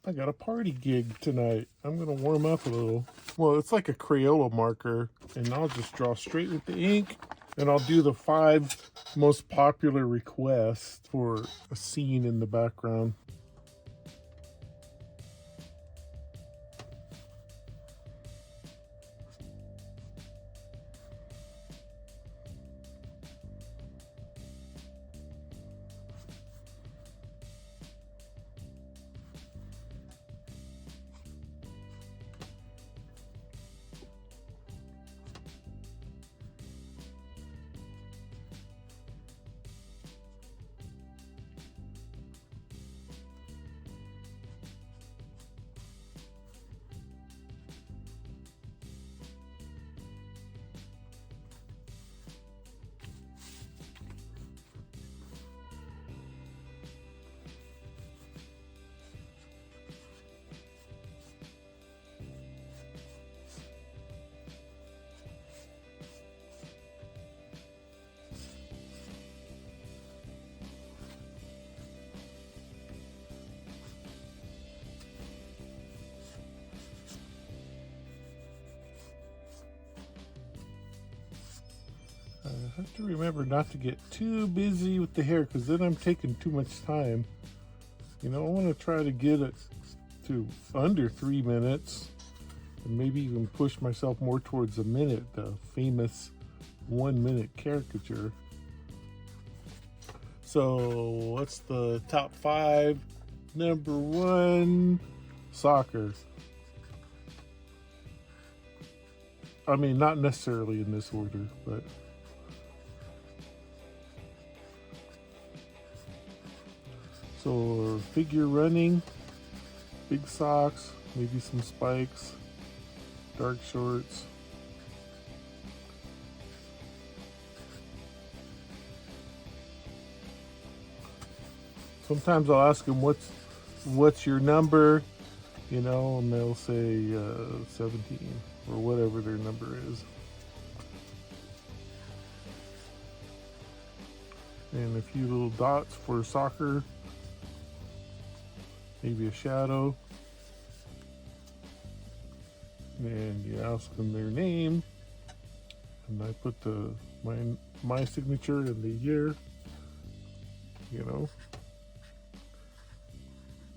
I got a party gig tonight. I'm gonna warm up a little. Well, it's like a Crayola marker, and I'll just draw straight with the ink, and I'll do the 5 most popular requests for a scene in the background. I have to remember not to get too busy with the hair because then I'm taking too much time. You know, I want to try to get it to under 3 minutes and maybe even push myself more towards a minute, the famous 1 minute caricature. So what's the top 5? Number 1, soccer. I mean, not necessarily in this order, but so figure running, big socks, maybe some spikes, dark shorts. Sometimes I'll ask them what's your number, you know, and they'll say 17 or whatever their number is. And a few little dots for soccer, maybe a shadow. And you ask them their name, and I put my signature and the year, you know.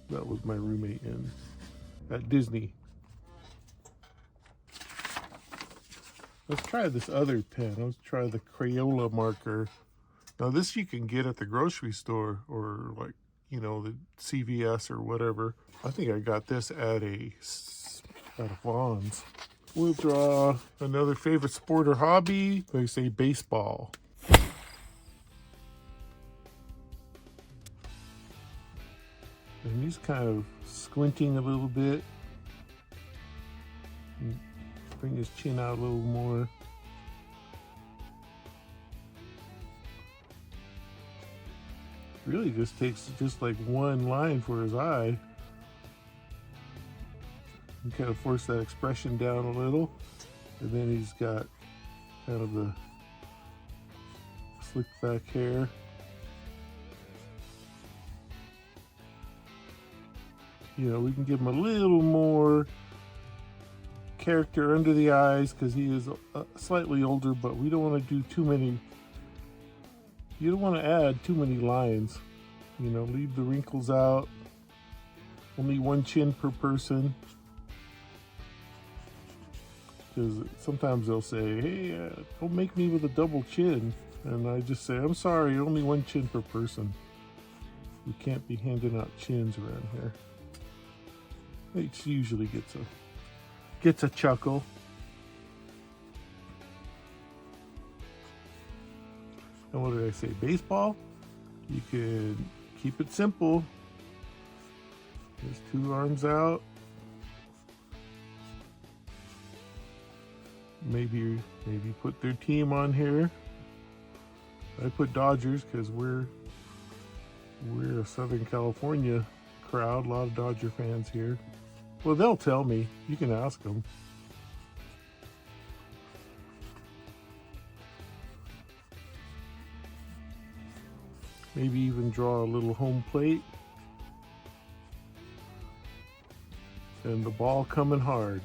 That was my roommate at Disney. Let's try this other pen. Let's try the Crayola marker. Now this you can get at the grocery store or like, you know, the CVS or whatever. I think I got this at Vaughn's. We'll draw another favorite sport or hobby. They say baseball. And he's kind of squinting a little bit. Bring his chin out a little more. Really just takes just like one line for his eye. And kind of force that expression down a little. And then he's got kind of the slicked back hair. You know, we can give him a little more character under the eyes because he is slightly older, but we don't want to do too many. You don't want to add too many lines. You know, leave the wrinkles out. Only one chin per person. Because sometimes they'll say, hey, don't make me with a double chin. And I just say, I'm sorry, only one chin per person. We can't be handing out chins around here. It usually gets a chuckle. And what did I say? Baseball? You could keep it simple. There's 2 arms out. Maybe put their team on here. I put Dodgers because we're a Southern California crowd. A lot of Dodger fans here. Well, they'll tell me. You can ask them. Maybe even draw a little home plate. And the ball coming hard.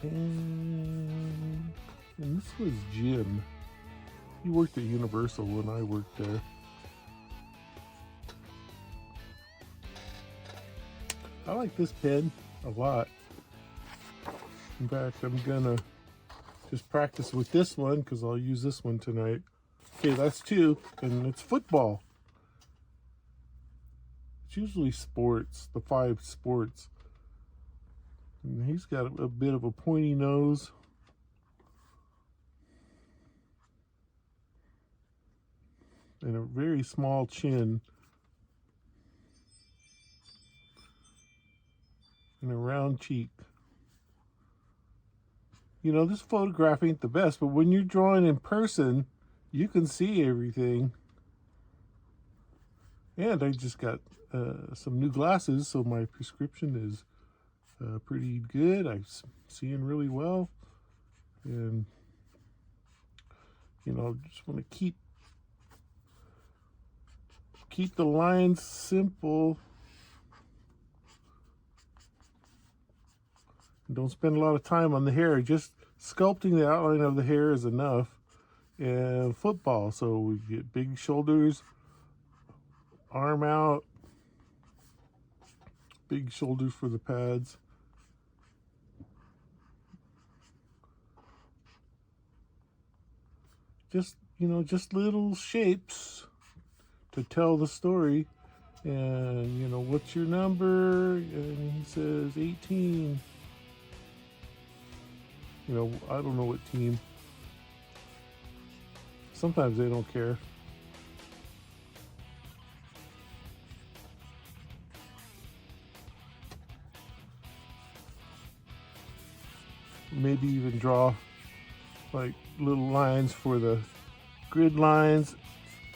And this was Jim. He worked at Universal when I worked there. I like this pen a lot. In fact, I'm gonna just practice with this one because I'll use this one tonight. Okay, that's 2, and it's football. It's usually sports, the 5 sports. And he's got a bit of a pointy nose. And a very small chin. And a round cheek. You know, this photograph ain't the best, but when you're drawing in person, you can see everything. And I just got some new glasses, so my prescription is pretty good. I'm seeing really well. And, you know, just want to keep the lines simple. And don't spend a lot of time on the hair. Just sculpting the outline of the hair is enough. And football, so we get big shoulders, arm out, big shoulders for the pads. Just, you know, just little shapes to tell the story. And, you know, what's your number? And he says 18. You know, I don't know what team. Sometimes they don't care. Maybe even draw like little lines for the grid lines.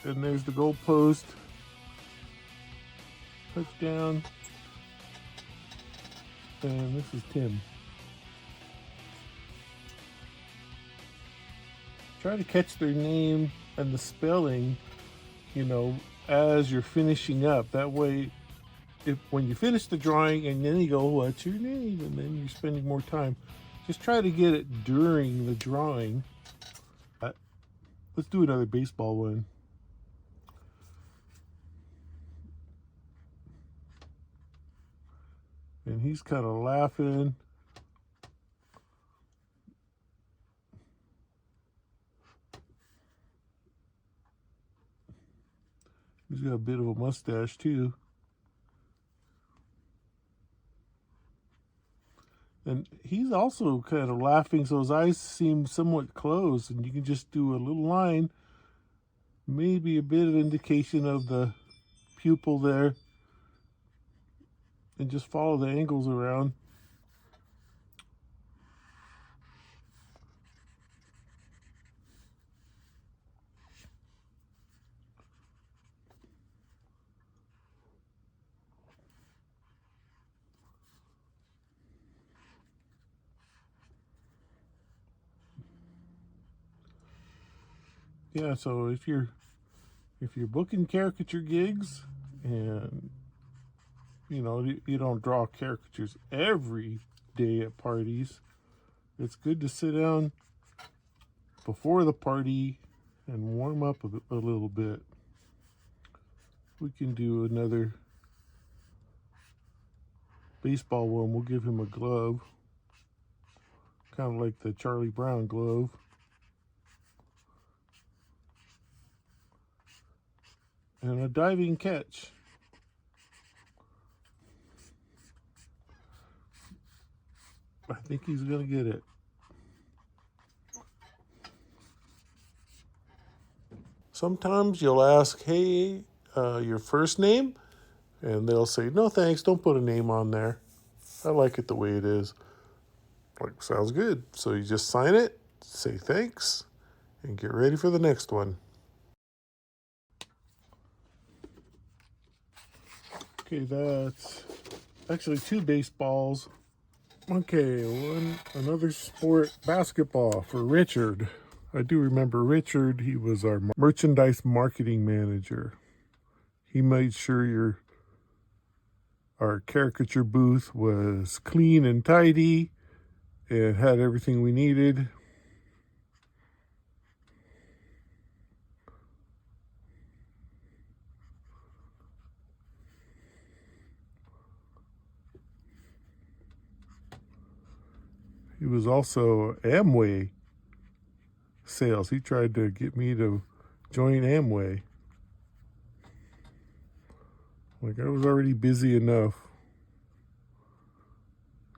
And there's the goal post. Touchdown. And this is Tim. Try to catch their name and the spelling, you know, as you're finishing up. That way, when you finish the drawing and then you go, what's your name? And then you're spending more time. Just try to get it during the drawing. Let's do another baseball one. And he's kind of laughing. He's got a bit of a mustache too. And he's also kind of laughing, so his eyes seem somewhat closed, and you can just do a little line, maybe a bit of indication of the pupil there, and just follow the angles around. Yeah, so if you're booking caricature gigs and you know you don't draw caricatures every day at parties, it's good to sit down before the party and warm up a little bit. We can do another baseball one. We'll give him a glove, kind of like the Charlie Brown glove. And a diving catch. I think he's going to get it. Sometimes you'll ask, hey, your first name? And they'll say, no thanks, don't put a name on there. I like it the way it is. Like, sounds good. So you just sign it, say thanks, and get ready for the next one. Okay, that's actually 2 baseballs. Okay, another sport, basketball for Richard. I do remember Richard. He was our merchandise marketing manager. He made sure your Our caricature booth was clean and tidy. It had everything we needed. He was also Amway sales. He tried to get me to join Amway. Like, I was already busy enough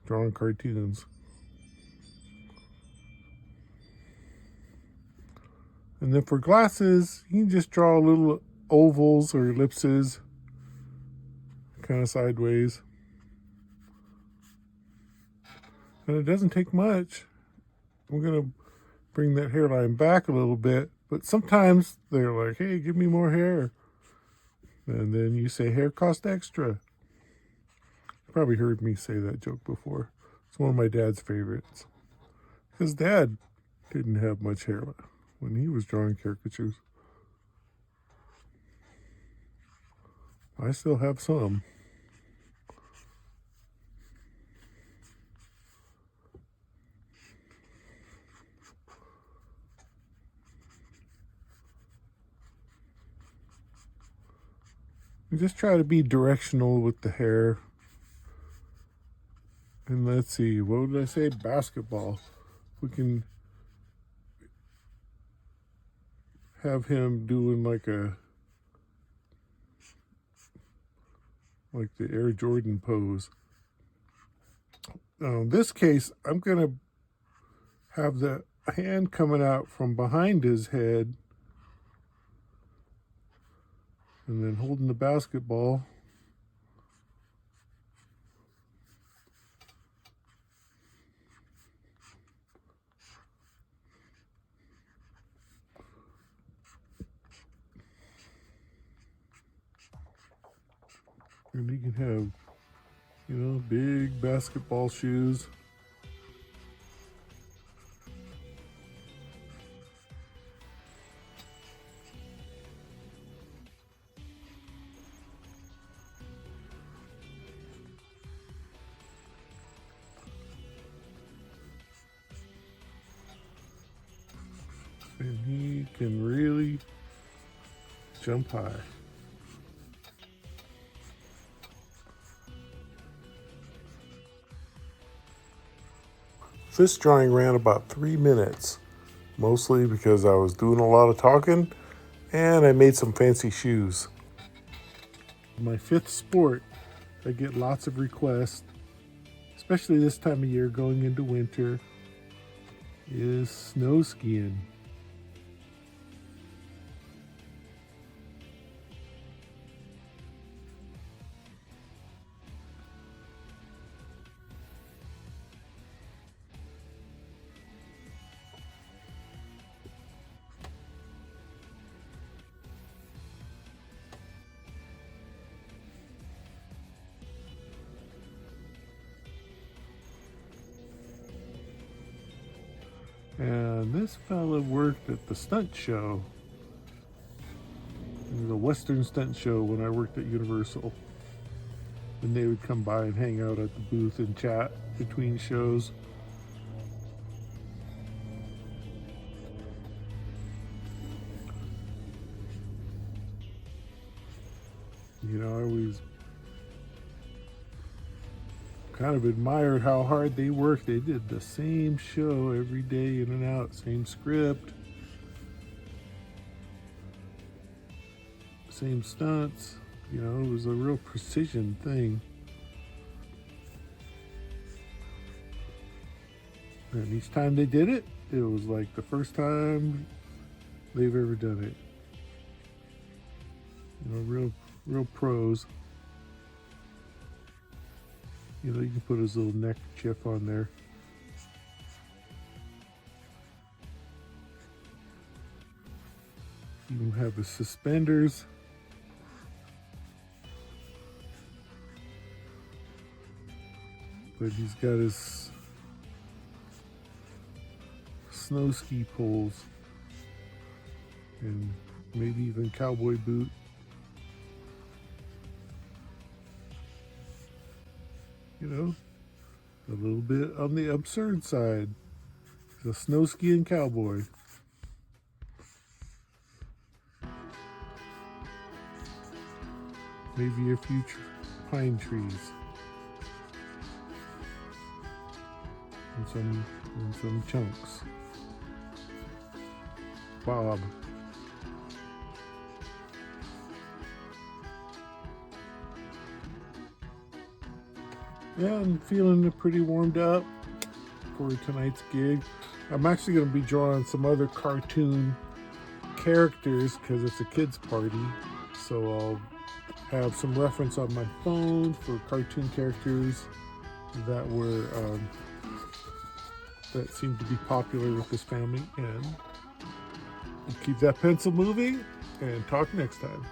drawing cartoons. And then for glasses, you can just draw little ovals or ellipses, kind of sideways. And it doesn't take much. I'm going to bring that hairline back a little bit, but sometimes they're like, hey, give me more hair. And then you say, hair cost extra. You probably heard me say that joke before. It's one of my dad's favorites. His dad didn't have much hair when he was drawing caricatures. I still have some. You just try to be directional with the hair. And let's see, what did I say? Basketball. We can have him doing like the Air Jordan pose. Now in this case, I'm gonna have the hand coming out from behind his head and then holding the basketball. And he can have, big basketball shoes. And he can really jump high. This drawing ran about 3 minutes, mostly because I was doing a lot of talking and I made some fancy shoes. My 5th sport, I get lots of requests, especially this time of year going into winter, is snow skiing. And this fella worked at the stunt show. It was a Western stunt show when I worked at Universal. And they would come by and hang out at the booth and chat between shows. I always kind of admired how hard they worked. They did the same show every day, in and out, same script, same stunts. It was a real precision thing. And each time they did it, it was like the first time they've ever done it. Real pros. You can put his little neckerchief on there. You can have his suspenders. But he's got his snow ski poles and maybe even cowboy boot. you know, a little bit on the absurd side. The snow skiing cowboy. Maybe a few pine trees. And some chunks. Bob. Yeah, I'm feeling pretty warmed up for tonight's gig. I'm actually going to be drawing some other cartoon characters because it's a kids party. So I'll have some reference on my phone for cartoon characters that were that seem to be popular with this family, and we'll keep that pencil moving and talk next time.